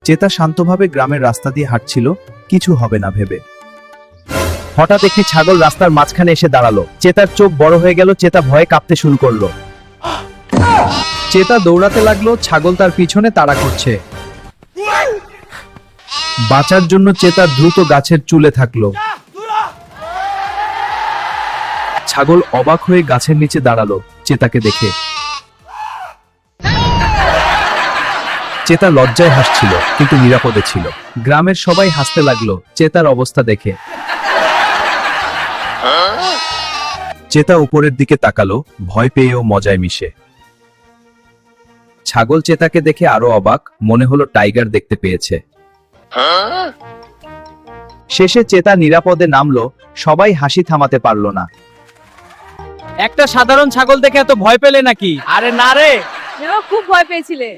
চেতা শান্তভাবে গ্রামের রাস্তা দিয়ে হাঁটছিল, কিছু হবে না ভেবে। হঠাৎ একটি ছাগল রাস্তার মাঝখানে এসে দাঁড়ালো। চেতার চোখ বড় হয়ে গেল, চেতা ভয়ে কাঁপতে শুরু করলো। চেতা দৌড়াতে লাগলো, ছাগল তার পিছনে তাড়া করছে। বাঁচার জন্য চেতা দ্রুত গাছের চুলে থাকলো। ছাগল অবাক হয়ে গাছের নিচে দাঁড়ালো চেতাকে দেখে। চেতা লজ্জায় হাসছিল, কিন্তু নিরাপদে ছিল। গ্রামের সবাই হাসতে লাগলো চেতার অবস্থা দেখে। চেতা উপরের দিকে তাকালো, ভয় পেয়েও মজায় মিশে। ছাগল চেতাকে দেখে আরো অবাক, মনে হলো টাইগার দেখতে পেয়েছে। শেষে চেতা নিরাপদে নামলো, সবাই হাসি থামাতে পারলো না। একটা সাধারণ ছাগল দেখে এত ভয় পেলে নাকি? আরে না রে, খুব ভয় পেয়েছিলে।